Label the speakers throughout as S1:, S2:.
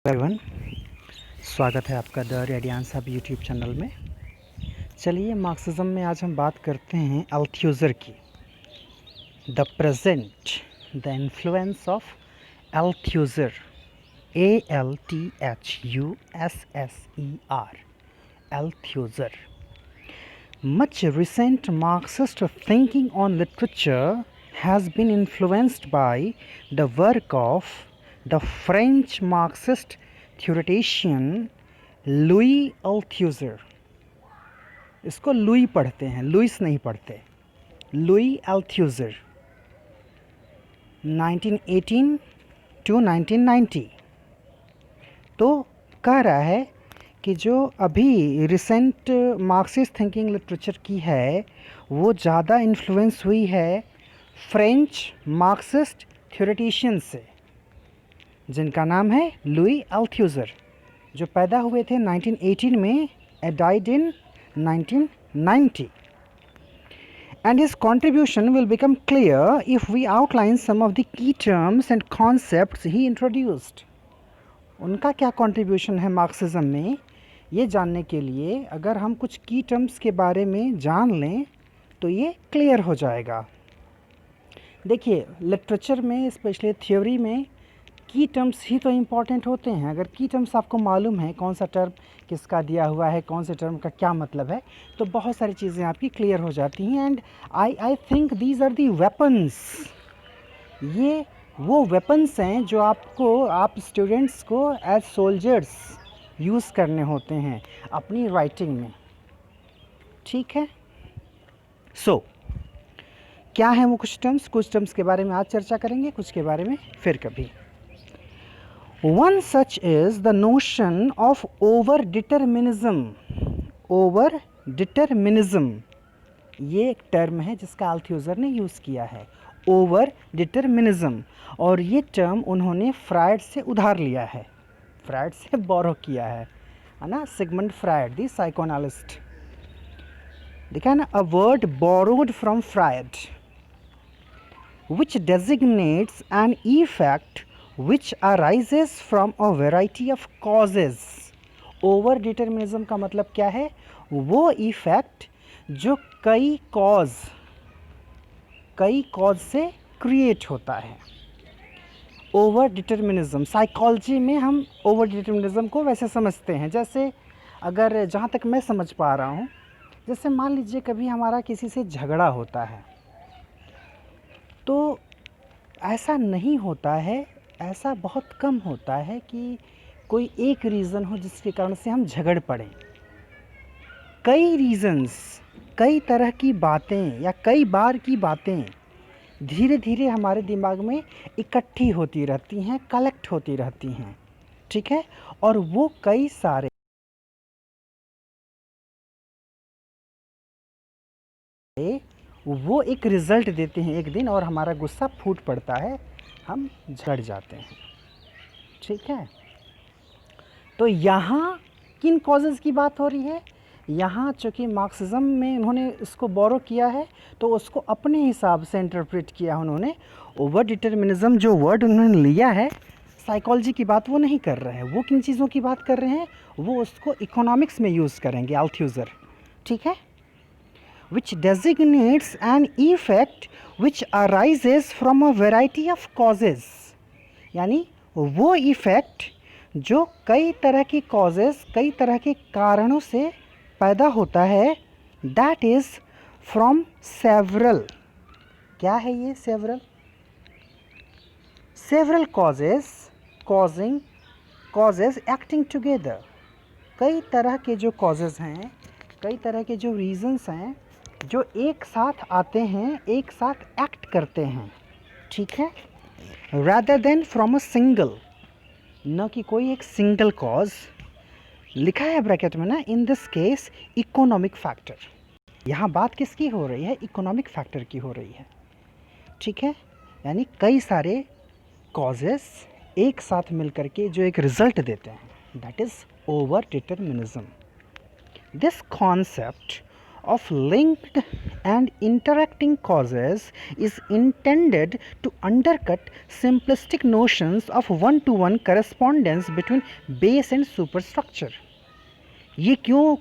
S1: Everyone, स्वागत है आपका the radiance hub YouTube channel में। चलिए, मार्क्सिज्म में आज हम बात करते हैं अल्थ्यूज़र की। The present, the influence of Althusser, ALTHUSSER, Althusser. Much recent Marxist thinking on literature has been influenced by the work of the French Marxist theoretician Louis Althusser. इसको लुई पढ़ते हैं, लुइस नहीं पढ़ते। Louis Althusser 1918 to 1990। तो कह रहा है कि जो अभी रिसेंट मार्क्सिस्ट थिंकिंग लिटरेचर की है वो ज़्यादा इन्फ्लुएंस हुई है फ्रेंच मार्क्सिस्ट थ्योरेटिशियन से, जिनका नाम है लुई अल्थ्यूज़र, जो पैदा हुए थे 1918 में, died in 1990। And his contribution will become clear if we outline some of the key terms and concepts he introduced. उनका क्या कंट्रीब्यूशन है मार्क्सिज्म में, ये जानने के लिए अगर हम कुछ की टर्म्स के बारे में जान लें तो ये क्लियर हो जाएगा। देखिए, लिटरेचर में स्पेशली थ्योरी में की टर्म्स ही तो इम्पॉर्टेंट होते हैं। अगर की टर्म्स आपको मालूम है कौन सा टर्म किसका दिया हुआ है, कौन से टर्म का क्या मतलब है, तो बहुत सारी चीज़ें आपकी क्लियर हो जाती हैं। And I think these are the weapons. ये वो वेपन्स हैं जो आप स्टूडेंट्स को एज सोल्जर्स यूज़ करने होते हैं अपनी राइटिंग में। ठीक है, क्या है वो कुछ टर्म्स के बारे में आज चर्चा करेंगे, कुछ के बारे में फिर कभी। One such is the notion of over-determinism. Over-determinism ये एक टर्म है जिसका अल्थ्यूज़र ने यूज़ किया है, ओवर-डिटरमिनिज्म। और ये टर्म उन्होंने फ्रायड से उधार लिया है, फ्रायड से बोरो किया है ना, सिगमंड फ्रायड दी साइकोएनालिस्ट। देखा ना, a word borrowed from Freud which designates an effect which arises from a variety of causes. Over determinism का मतलब क्या है? वो इफेक्ट जो कई कॉज से क्रिएट होता है। ओवर डिटर्मिनिज्म, साइकोलॉजी में हम ओवर डिटर्मिनिज्म को वैसे समझते हैं, जैसे अगर जहाँ तक मैं समझ पा रहा हूँ, जैसे मान लीजिए कभी हमारा किसी से झगड़ा होता है तो ऐसा नहीं होता है, ऐसा बहुत कम होता है कि कोई एक रीज़न हो जिसके कारण से हम झगड़ पड़ें। कई रीज़न्स, कई तरह की बातें या कई बार की बातें धीरे धीरे हमारे दिमाग में इकट्ठी होती रहती हैं, कलेक्ट होती रहती हैं। ठीक है, और वो कई सारे वो एक रिज़ल्ट देते हैं एक दिन, और हमारा गुस्सा फूट पड़ता है, हम झड़ जाते हैं। ठीक है, तो यहाँ किन कॉजेज़ की बात हो रही है? यहाँ चूँकि मार्क्सिज्म में उन्होंने इसको बोरो किया है तो उसको अपने हिसाब से इंटरप्रेट किया उन्होंने। ओवर डिटर्मिनिज्म जो वर्ड उन्होंने लिया है, साइकोलॉजी की बात वो नहीं कर रहे हैं, वो किन चीज़ों की बात कर रहे हैं, वो उसको इकोनॉमिक्स में यूज़ करेंगे, अल्थ्यूज़र। ठीक है, which designates an effect which arises from a variety of causes, यानी वो इफ़ेक्ट जो कई तरह की कॉजेज़, कई तरह के कारणों से पैदा होता है, दैट इज़ फ्रॉम सेवरल। क्या है ये several? Several causes acting together. कई तरह के जो कॉजेज़ हैं, कई तरह के जो रीज़न्स हैं जो एक साथ आते हैं, एक साथ एक्ट करते हैं। ठीक है, rather than from a single, न कि कोई एक सिंगल कॉज। लिखा है ब्रैकेट में ना, in this case economic factor. यहाँ बात किसकी हो रही है? इकोनॉमिक फैक्टर की हो रही है। ठीक है, यानी कई सारे कॉजेस एक साथ मिलकर के जो एक रिजल्ट देते हैं, that is over determinism. This concept of linked and interacting causes is intended to undercut simplistic notions of one-to-one correspondence between base and superstructure. ये क्यों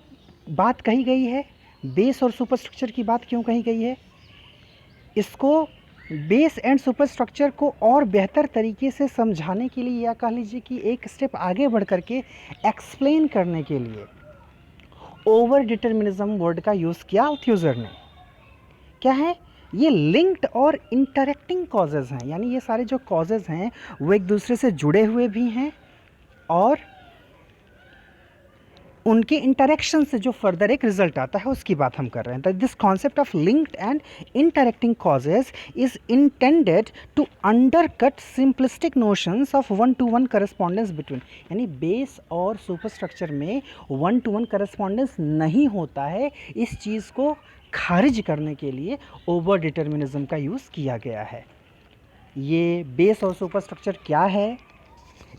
S1: बात कही गई है, बेस और सुपरस्ट्रक्चर की बात क्यों कही गई है? इसको बेस एंड सुपरस्ट्रक्चर को और बेहतर तरीके से समझाने के लिए, या कह लीजिए कि एक स्टेप आगे बढ़ करके एक्सप्लेन करने के लिए ओवर डिटर्मिनिज्म वर्ड का यूज़ किया अल्थ्यूज़र ने. क्या है ये? लिंक्ड और इंटरेक्टिंग कॉजेज़ हैं, यानी ये सारे जो कॉजेज़ हैं वो एक दूसरे से जुड़े हुए भी हैं और उनके इंटरेक्शन से जो फर्दर एक रिजल्ट आता है उसकी बात हम कर रहे हैं. This concept of linked and interacting causes is intended to undercut simplistic notions of one to one correspondence between, यानी बेस और सुपरस्ट्रक्चर में वन टू वन करस्पॉन्डेंस नहीं होता है, इस चीज़ को खारिज करने के लिए ओवर डिटर्मिनिज्म का यूज़ किया गया है. ये बेस और सुपरस्ट्रक्चर क्या है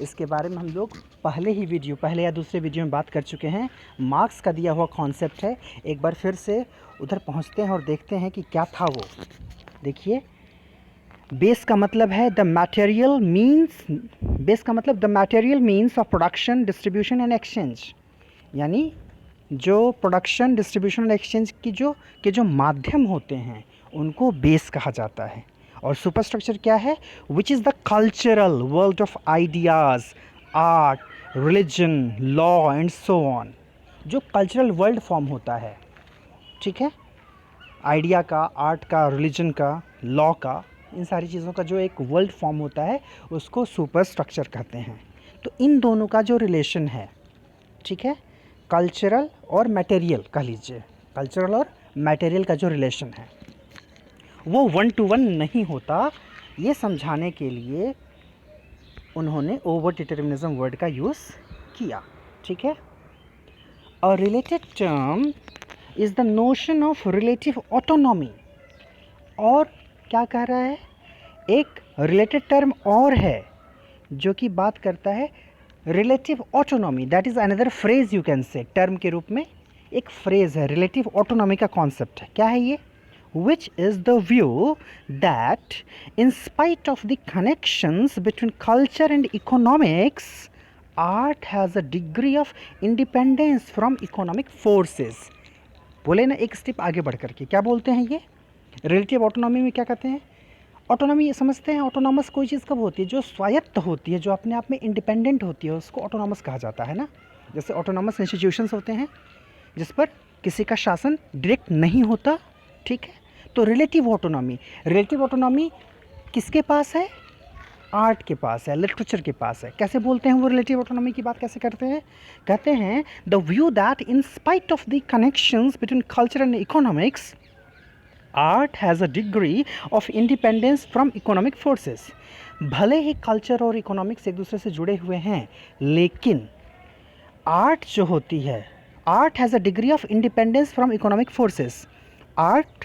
S1: इसके बारे में हम लोग पहले या दूसरे वीडियो में बात कर चुके हैं. मार्क्स का दिया हुआ कॉन्सेप्ट है. एक बार फिर से उधर पहुंचते हैं और देखते हैं कि क्या था वो. देखिए, बेस का मतलब है the material means of production, distribution and exchange, यानी जो प्रोडक्शन, डिस्ट्रीब्यूशन और एक्सचेंज के जो माध्यम होते हैं उनको बेस कहा जाता है. और सुपरस्ट्रक्चर क्या है? Which is the cultural world of ideas, art, religion, law and so on. जो कल्चरल वर्ल्ड फॉर्म होता है, ठीक है, आइडिया का, आर्ट का, रिलीजन का, लॉ का, इन सारी चीज़ों का जो एक वर्ल्ड फॉर्म होता है उसको सुपरस्ट्रक्चर कहते हैं. तो इन दोनों का जो रिलेशन है, ठीक है, कल्चरल और मटेरियल कह लीजिए, कल्चरल और मटेरियल का जो रिलेशन है वो वन टू वन नहीं होता. ये समझाने के लिए उन्होंने ओवर डिटर्मिनिज्म वर्ड का यूज़ किया. ठीक है. A related term is the notion of relative autonomy. और क्या कह रहा है? एक रिलेटेड टर्म और है जो कि बात करता है relative autonomy. That is another phrase you can say. Term के रूप में एक फ्रेज है, रिलेटिव ऑटोनॉमी का कॉन्सेप्ट है. क्या है ये? Which is the view that in spite of the connections between culture and economics, art has a degree of independence from economic forces. बोले ना एक स्टेप आगे बढ़ करके क्या बोलते हैं ये? रिलेटिव ऑटोनॉमी में क्या कहते हैं? ऑटोनॉमी समझते हैं. ऑटोनॉमस कोई चीज़ कब होती है? जो स्वायत्त होती है, जो अपने आप में इंडिपेंडेंट होती है, उसको ऑटोनॉमस कहा जाता है ना. जैसे ऑटोनॉमस इंस्टीट्यूशंस होते हैं जिस पर किसी का शासन डायरेक्ट नहीं होता. ठीक है. तो रिलेटिव ऑटोनॉमी किसके पास है? आर्ट के पास है, लिटरेचर के पास है. कैसे बोलते हैं वो रिलेटिव ऑटोनॉमी की बात कैसे करते हैं? कहते हैं the view that in spite of the connections between culture and economics, art has a degree of independence from economic forces. भले ही कल्चर और इकोनॉमिक्स एक दूसरे से जुड़े हुए हैं, लेकिन आर्ट जो होती है, art has a degree of independence from economic forces. Art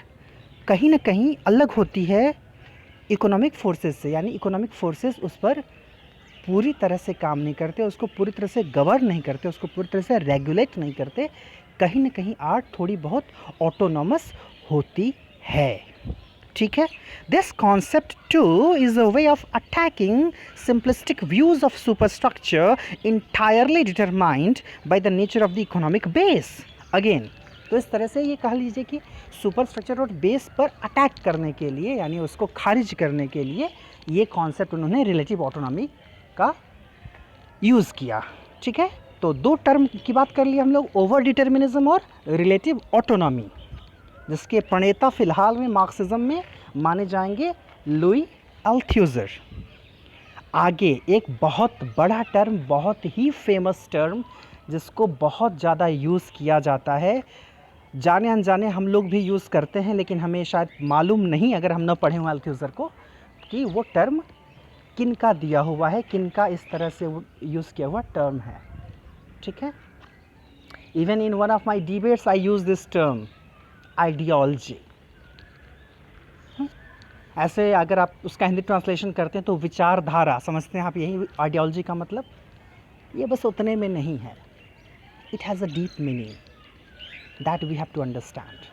S1: कहीं ना कहीं अलग होती है इकोनॉमिक फोर्सेस से, यानी इकोनॉमिक फोर्सेस उस पर पूरी तरह से काम नहीं करते, उसको पूरी तरह से गवर्न नहीं करते, उसको पूरी तरह से रेगुलेट नहीं करते. कहीं ना कहीं आर्ट थोड़ी बहुत ऑटोनॉमस होती है. ठीक है. This concept two is a way of attacking simplistic views of superstructure entirely determined by the nature of the economic base. Again, तो इस तरह से ये कह लीजिए कि सुपरस्ट्रक्चर और बेस पर अटैक करने के लिए, यानी उसको खारिज करने के लिए ये कॉन्सेप्ट उन्होंने रिलेटिव ऑटोनॉमी का यूज़ किया. ठीक है. तो दो टर्म की बात कर ली हम लोग, ओवर डिटर्मिनिज्म और रिलेटिव ऑटोनॉमी, जिसके प्रणेता फिलहाल में मार्क्सिज्म में माने जाएंगे लुई अल्थ्यूज़र. आगे एक बहुत बड़ा टर्म, बहुत ही फेमस टर्म, जिसको बहुत ज़्यादा यूज़ किया जाता है, जाने अनजाने हम लोग भी यूज़ करते हैं, लेकिन हमें शायद मालूम नहीं अगर हम न पढ़े हुए अल्थ्यूज़र को, कि वो टर्म किन का दिया हुआ है, किन का इस तरह से यूज़ किया हुआ टर्म है. ठीक है. Even in one of my debates I use this term ideology. ऐसे अगर आप उसका हिंदी ट्रांसलेशन करते हैं तो विचारधारा समझते हैं आप. यही आइडियोलॉजी का मतलब. ये बस उतने में नहीं है, it has a deep meaning. that we have to understand.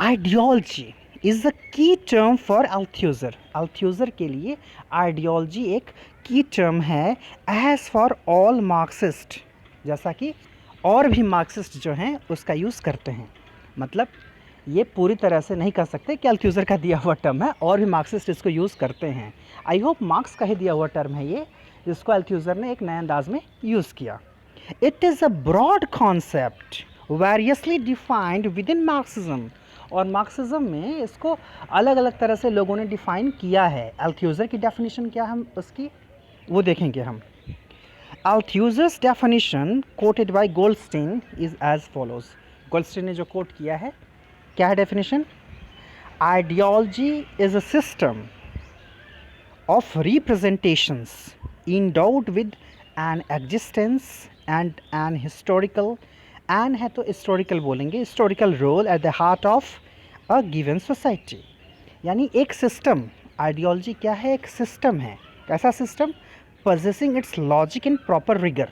S1: Ideology is the key term for Althusser. Althusser के लिए ideology एक key term है as for all Marxist, जैसा कि और भी मार्क्सिस्ट जो हैं उसका यूज़ करते हैं. मतलब ये पूरी तरह से नहीं कह सकते कि अल्थ्यूज़र का दिया हुआ टर्म है, और भी मार्क्सिस्ट इसको यूज़ करते हैं. आई होप मार्क्स का ही दिया हुआ टर्म है ये, जिसको अल्थ्यूज़र ने एक नए अंदाज में यूज़ किया. It is a broad concept variously defined within Marxism. और मार्क्सिज्म में इसको अलग अलग तरह से लोगों ने डिफ़ाइन किया है. अल्थ्यूज़र की डेफिनेशन क्या है उसकी वो देखेंगे हम. Althusser's definition quoted by Goldstein is as follows. Goldstein ने जो कोट किया है, क्या है definition? Ideology is a system of representations endowed with an existence and an historical, and है तो historical बोलेंगे, historical role at the heart of a given society. यानी एक सिस्टम, आइडियोलॉजी क्या है? एक सिस्टम है. कैसा system? possessing its logic and proper rigor,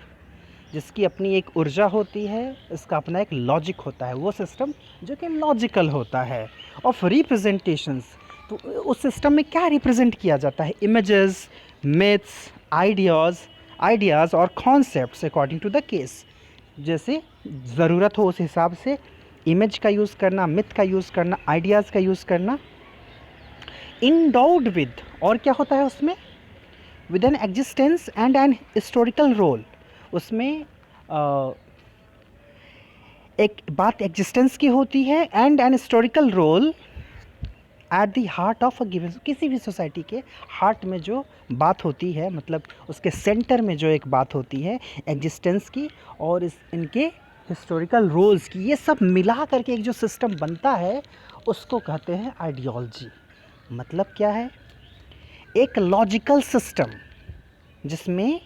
S1: जिसकी अपनी एक ऊर्जा होती है, इसका अपना एक लॉजिक होता है, वो सिस्टम जो कि लॉजिकल होता है. ऑफ रिप्रेजेंटेशंस, तो उस सिस्टम में क्या रिप्रेजेंट किया जाता है? इमेजेस, मिथ्स, आइडियाज़ और concepts according to the case. जैसे ज़रूरत हो उस हिसाब से इमेज का यूज़ करना, मिथ का यूज़ करना, आइडियाज़ का यूज़ करना. इंडाउड विद, और क्या होता है उसमें? With an existence and an historical role. उसमें एक बात एग्जिस्टेंस की होती है and an historical role at the heart of a given. किसी भी सोसाइटी के हार्ट में जो बात होती है, मतलब उसके सेंटर में जो एक बात होती है एग्जिस्टेंस की और इनके हिस्टोरिकल रोल्स की, ये सब मिला करके एक जो सिस्टम बनता है उसको कहते हैं आइडियोलॉजी. मतलब क्या है? एक लॉजिकल सिस्टम जिसमें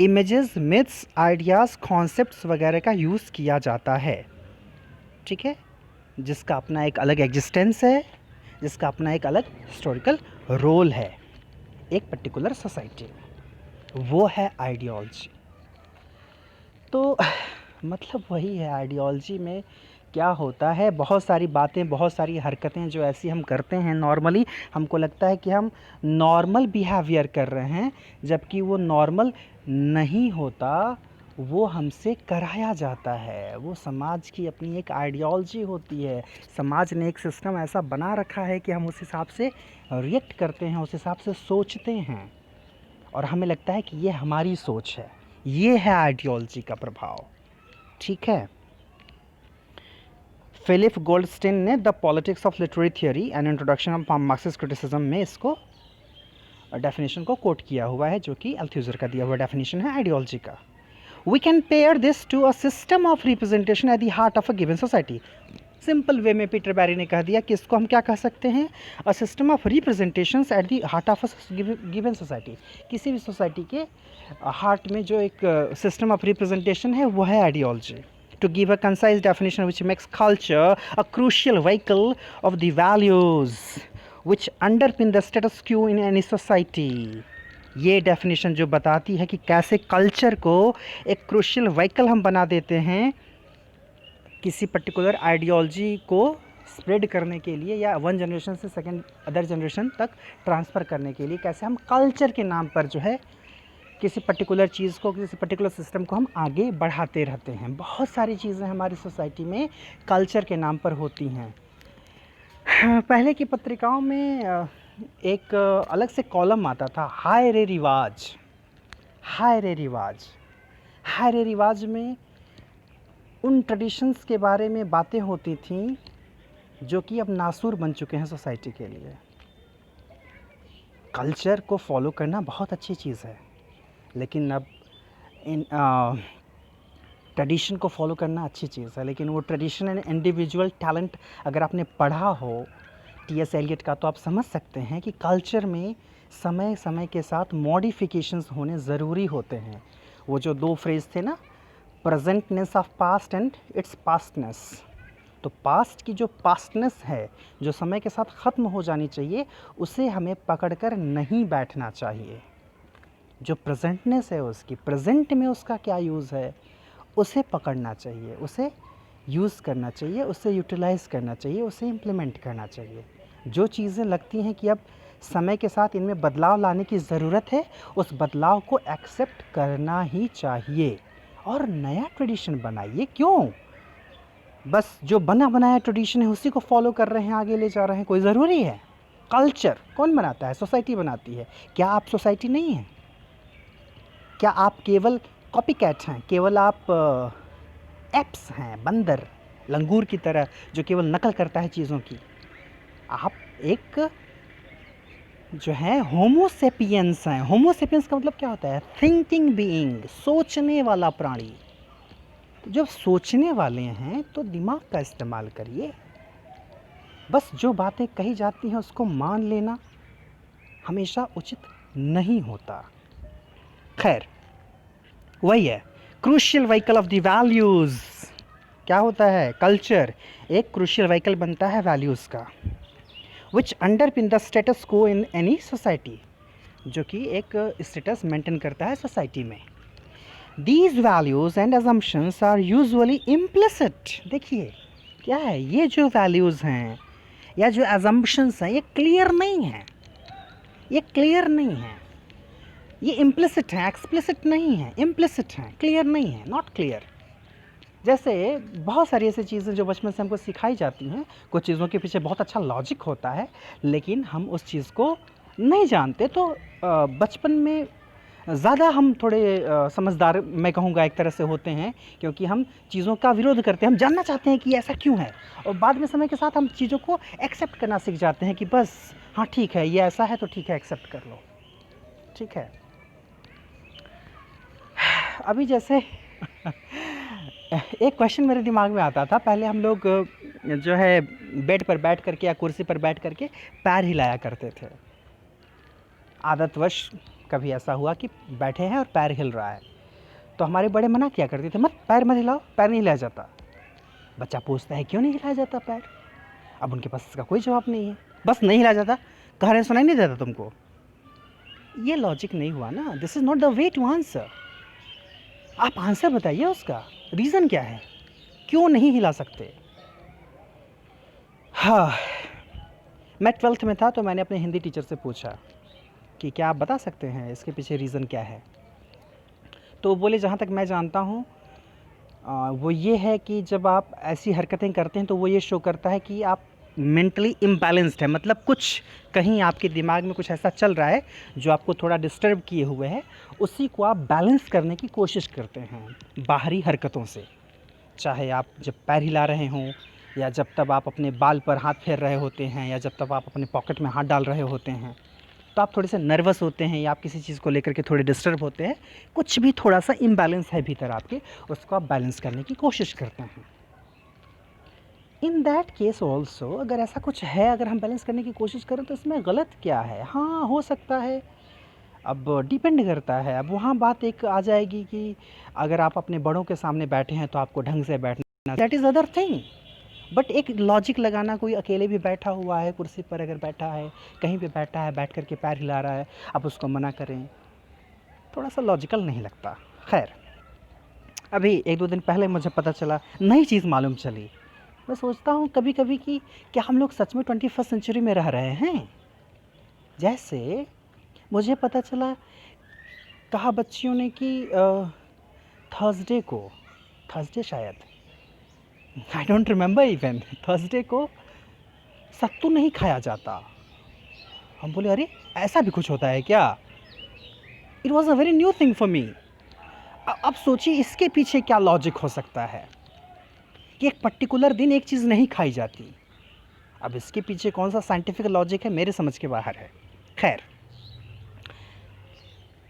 S1: इमेजेस, मिथ्स, आइडियाज़, कॉन्सेप्ट्स वगैरह का यूज़ किया जाता है. ठीक है? जिसका अपना एक अलग एग्जिस्टेंस है, जिसका अपना एक अलग हिस्टोरिकल रोल है एक पर्टिकुलर सोसाइटी में, वो है आइडियोलॉजी. तो मतलब वही है, आइडियोलॉजी में क्या होता है, बहुत सारी बातें, बहुत सारी हरकतें जो ऐसी हम करते हैं नॉर्मली, हमको लगता है कि हम नॉर्मल बिहेवियर कर रहे हैं, जबकि वो नॉर्मल नहीं होता, वो हमसे कराया जाता है. वो समाज की अपनी एक आइडियोलॉजी होती है. समाज ने एक सिस्टम ऐसा बना रखा है कि हम उस हिसाब से रिएक्ट करते हैं, उस हिसाब से सोचते हैं, और हमें लगता है कि ये हमारी सोच है. ये है आइडियोलॉजी का प्रभाव. ठीक है? फिलिप गोल्डस्टीन ने the politics of literary theory and introduction of Marxist criticism में इसको डेफिनेशन को कोट किया हुआ है, जो कि अल्थ्यूज़र का दिया हुआ डेफिनेशन है आइडियोलॉजी का. We can pair this to a system of representation at the heart of a given society. Simple way में पीटर बैरी ने कह दिया कि इसको हम क्या कह सकते हैं? अ system of representations eight the heart of a given society. किसी भी सोसाइटी के हार्ट में जो एक सिस्टम ऑफ रिप्रेजेंटेशन है वो है ideology. To give a concise definition which makes culture a crucial vehicle of the values which underpin the status quo in any society. ये डेफिनेशन जो बताती है कि कैसे कल्चर को एक क्रूशियल व्हीकल हम बना देते हैं किसी पर्टिकुलर आइडियोलॉजी को स्प्रेड करने के लिए, या वन जनरेशन से सेकेंड अदर जनरेशन तक ट्रांसफ़र करने के लिए, कैसे हम कल्चर के नाम पर जो है किसी पर्टिकुलर चीज़ को, किसी पर्टिकुलर सिस्टम को हम आगे बढ़ाते रहते हैं. बहुत सारी चीज़ें हमारी सोसाइटी में कल्चर के नाम पर होती हैं. पहले की पत्रिकाओं में एक अलग से कॉलम आता था, हाय रे रिवाज. हाय रे रिवाज. हाय रे रिवाज में उन ट्रेडिशंस के बारे में बातें होती थीं जो कि अब नासूर बन चुके हैं सोसाइटी के लिए. कल्चर को फॉलो करना बहुत अच्छी चीज़ है, लेकिन अब इन ट्रेडिशन को फॉलो करना अच्छी चीज़ है, लेकिन वो ट्रेडिशन एंड इंडिविजुअल टैलेंट अगर आपने पढ़ा हो टी.एस. एलियट का, तो आप समझ सकते हैं कि कल्चर में समय समय के साथ मॉडिफिकेशंस होने ज़रूरी होते हैं. वो जो दो फ्रेज़ थे ना, प्रेजेंटनेस ऑफ पास्ट एंड इट्स पास्टनेस. तो पास्ट की जो पास्टनेस है, जो समय के साथ ख़त्म हो जानी चाहिए, उसे हमें पकड़कर नहीं बैठना चाहिए. जो प्रेजेंटनेस है उसकी, प्रेजेंट में उसका क्या यूज़ है, उसे पकड़ना चाहिए, उसे यूज़ करना चाहिए, उसे यूटिलाइज़ करना चाहिए, उसे इम्प्लीमेंट करना चाहिए। जो चीज़ें लगती हैं कि अब समय के साथ इनमें बदलाव लाने की ज़रूरत है, उस बदलाव को एक्सेप्ट करना ही चाहिए और नया ट्रेडिशन बनाइए। क्यों? बस जो बना बनाया ट्रेडिशन है उसी को फॉलो कर रहे हैं, आगे ले जा रहे हैं, कोई ज़रूरी है? कल्चर कौन बनाता है? सोसाइटी बनाती है। क्या आप सोसाइटी नहीं हैं? क्या आप केवल कॉपी कैट हैं? केवल आप एप्स हैं, बंदर, लंगूर की तरह जो केवल नकल करता है चीज़ों की? आप एक जो है होमो सेपियंस हैं। होमो सेपियंस का मतलब क्या होता है? थिंकिंग बीइंग, सोचने वाला प्राणी। तो जब सोचने वाले हैं तो दिमाग का इस्तेमाल करिए। बस जो बातें कही जाती हैं उसको मान लेना हमेशा उचित नहीं होता। खैर, वही है, crucial vehicle of the values. क्या होता है? कल्चर एक क्रूशियल व्हीकल बनता है वैल्यूज़ का, विच अंडरपिन द स्टेटस को इन एनी सोसाइटी, जो कि एक स्टेटस मेंटेन करता है सोसाइटी में। These values and assumptions are usually implicit. देखिए क्या है, ये जो वैल्यूज़ हैं या जो असम्पशंस हैं ये क्लियर नहीं हैं, ये क्लियर नहीं हैं, ये इम्प्लिसिट हैं, एक्सप्लिसिट नहीं हैं, इम्प्लिसिट हैं, क्लियर नहीं है, नॉट क्लियर। जैसे बहुत सारी ऐसी चीज़ें जो बचपन से हमको सिखाई जाती हैं, कुछ चीज़ों के पीछे बहुत अच्छा लॉजिक होता है, लेकिन हम उस चीज़ को नहीं जानते। तो बचपन में ज़्यादा हम थोड़े समझदार, मैं कहूँगा एक तरह से होते हैं, क्योंकि हम चीज़ों का विरोध करते हैं, हम जानना चाहते हैं कि ऐसा क्यों है, और बाद में समय के साथ हम चीज़ों को एक्सेप्ट करना सीख जाते हैं कि बस हाँ ठीक है, ये ऐसा है तो ठीक है, एक्सेप्ट कर लो, ठीक है। अभी जैसे एक क्वेश्चन मेरे दिमाग में आता था, पहले हम लोग जो है बेड पर बैठ करके या कुर्सी पर बैठ करके पैर हिलाया करते थे। आदतवश कभी ऐसा हुआ कि बैठे हैं और पैर हिल रहा है, तो हमारे बड़े मना किया करते थे, मत हिलाओ, पैर नहीं हिलाया जाता। बच्चा पूछता है क्यों नहीं हिलाया जाता पैर? अब उनके पास इसका कोई जवाब नहीं है, बस नहीं हिलाया जाता, कह रहे सुनाई नहीं देता तुमको। ये लॉजिक नहीं हुआ ना, this is not the way to answer. आप आंसर बताइए, उसका रीज़न क्या है, क्यों नहीं हिला सकते? हाँ, मैं 12th में था तो मैंने अपने हिंदी टीचर से पूछा कि क्या आप बता सकते हैं इसके पीछे रीज़न क्या है? तो बोले जहाँ तक मैं जानता हूँ वो ये है कि जब आप ऐसी हरकतें करते हैं तो वो ये शो करता है कि आप मेंटली इम्बैलेंस्ड है, मतलब कुछ कहीं आपके दिमाग में कुछ ऐसा चल रहा है जो आपको थोड़ा डिस्टर्ब किए हुए है, उसी को आप बैलेंस करने की कोशिश करते हैं बाहरी हरकतों से। चाहे आप जब पैर हिला रहे हों, या जब तब आप अपने बाल पर हाथ फेर रहे होते हैं, या जब तब आप अपने पॉकेट में हाथ डाल रहे होते हैं, तो आप थोड़े से नर्वस होते हैं या आप किसी चीज़ को लेकर के थोड़े डिस्टर्ब होते हैं, कुछ भी थोड़ा सा इम्बैलेंस है भीतर आपके, उसको आप बैलेंस करने की कोशिश करते हैं। इन दैट केस ऑल्सो, अगर ऐसा कुछ है, अगर हम बैलेंस करने की कोशिश करें तो इसमें गलत क्या है? हाँ, हो सकता है, अब डिपेंड करता है। अब वहाँ बात एक आ जाएगी कि अगर आप अपने बड़ों के सामने बैठे हैं तो आपको ढंग से बैठना, that is other thing. But एक लॉजिक लगाना, कोई अकेले भी बैठा हुआ है कुर्सी पर, अगर बैठा है, कहीं पे बैठा है, बैठ करके पैर हिला रहा है, आप उसको मना करें, थोड़ा सा लॉजिकल नहीं लगता। खैर, अभी 1-2 दिन पहले मुझे पता चला, नई चीज़ मालूम चली। मैं सोचता हूँ कभी कभी कि क्या हम लोग सच में 21st सेंचुरी में रह रहे हैं? जैसे मुझे पता चला, कहा बच्चियों ने कि थर्सडे को, थर्सडे शायद, I don't remember, even Thursday को सत्तू नहीं खाया जाता। हम बोले अरे ऐसा भी कुछ होता है क्या? It was a very new thing for me. अब सोचिए इसके पीछे क्या लॉजिक हो सकता है कि एक पर्टिकुलर दिन एक चीज़ नहीं खाई जाती। अब इसके पीछे कौन सा साइंटिफिक लॉजिक है, मेरे समझ के बाहर है। खैर,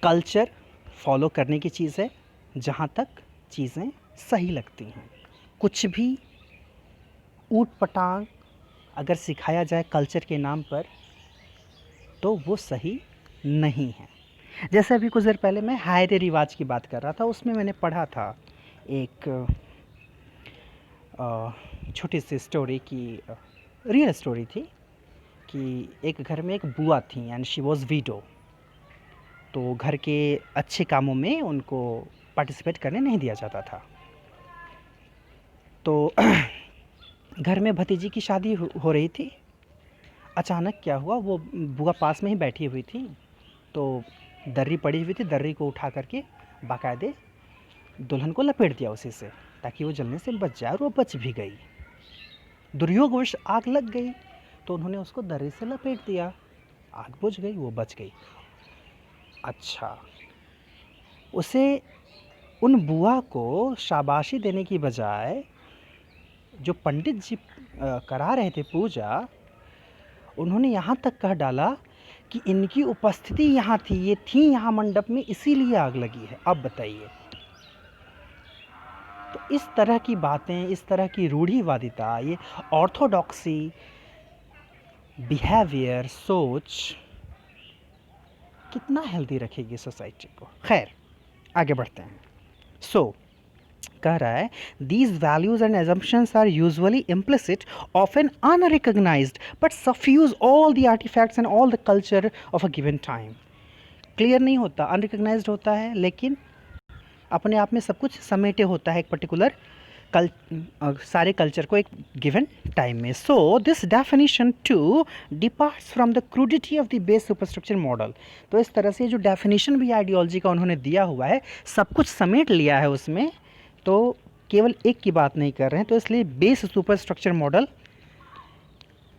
S1: कल्चर फॉलो करने की चीज़ है जहाँ तक चीज़ें सही लगती हैं। कुछ भी ऊट पटांग अगर सिखाया जाए कल्चर के नाम पर तो वो सही नहीं है। जैसे अभी कुछ देर पहले मैं हायरे रिवाज की बात कर रहा था, उसमें मैंने पढ़ा था एक छोटी सी स्टोरी की, रियल स्टोरी थी कि एक घर में एक बुआ थी एंड शी वॉज़ वीडो। तो घर के अच्छे कामों में उनको पार्टिसिपेट करने नहीं दिया जाता था। तो घर में भतीजी की शादी हो रही थी। अचानक क्या हुआ, वो बुआ पास में ही बैठी हुई थी, तो दर्री पड़ी हुई थी, दर्री को उठा करके बाकायदे दुल्हन को लपेट दिया उसी से, ताकि वो जलने से बच जाए, और वो बच भी गई। दुर्योगवश आग लग गई, तो उन्होंने उसको दर्री से लपेट दिया, आग बुझ गई, वो बच गई। अच्छा, उसे उन बुआ को शाबाशी देने की बजाय जो पंडित जी करा रहे थे पूजा, उन्होंने यहाँ तक कह डाला कि इनकी उपस्थिति यहाँ थी, ये थी यहाँ मंडप में, इसीलिए आग लगी है। अब बताइए। तो इस तरह की बातें, इस तरह की रूढ़िवादिता, ये ऑर्थोडॉक्सी बिहेवियर, सोच कितना हेल्दी रखेगी सोसाइटी को। खैर, आगे बढ़ते हैं। कह रहा है these values and assumptions are usually implicit, often unrecognized, but suffuse all the artifacts and all the culture of a given time. Clear नहीं होता, अनरिकग्नाइज्ड होता है, लेकिन अपने आप में सब कुछ समेटे होता है एक पर्टिकुलर सारे कल्चर को एक गिवन टाइम में। So this definition too departs from the crudity of the base superstructure model. तो इस तरह से जो डेफिनेशन भी आइडियोलॉजी का उन्होंने दिया हुआ है, सब कुछ समेट लिया है उसमें, तो केवल एक की बात नहीं कर रहे हैं। तो इसलिए बेस सुपरस्ट्रक्चर मॉडल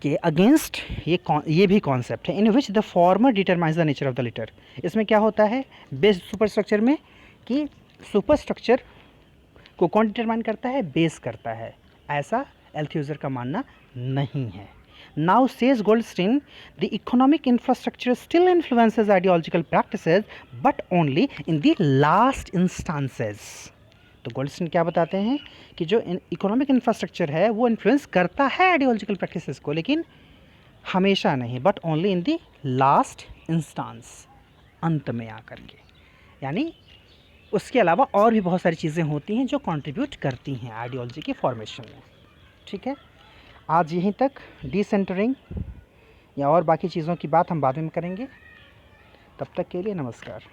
S1: के अगेंस्ट ये भी कॉन्सेप्ट है, in which the former determines the nature of the latter. इसमें क्या होता है बेस सुपरस्ट्रक्चर में, कि सुपरस्ट्रक्चर को कौन डिटरमाइन करता है, बेस करता है, ऐसा एल्थ्यूजर का मानना नहीं है। Now says Goldstein, the economic infrastructure still influences ideological practices, but only in the last instances. तो गोल्डस्टीन क्या बताते हैं कि जो इकोनॉमिक इंफ्रास्ट्रक्चर है वो इन्फ्लुएंस करता है आइडियोलॉजिकल प्रैक्टिसेस को, लेकिन हमेशा नहीं, but only in the last instance, अंत में आकर के। यानी उसके अलावा और भी बहुत सारी चीज़ें होती हैं जो कंट्रीब्यूट करती हैं आइडियोलॉजी के फॉर्मेशन में। ठीक है, आज यहीं तक। डिसेंटरिंग या और बाकी चीज़ों की बात हम बाद में करेंगे। तब तक के लिए नमस्कार।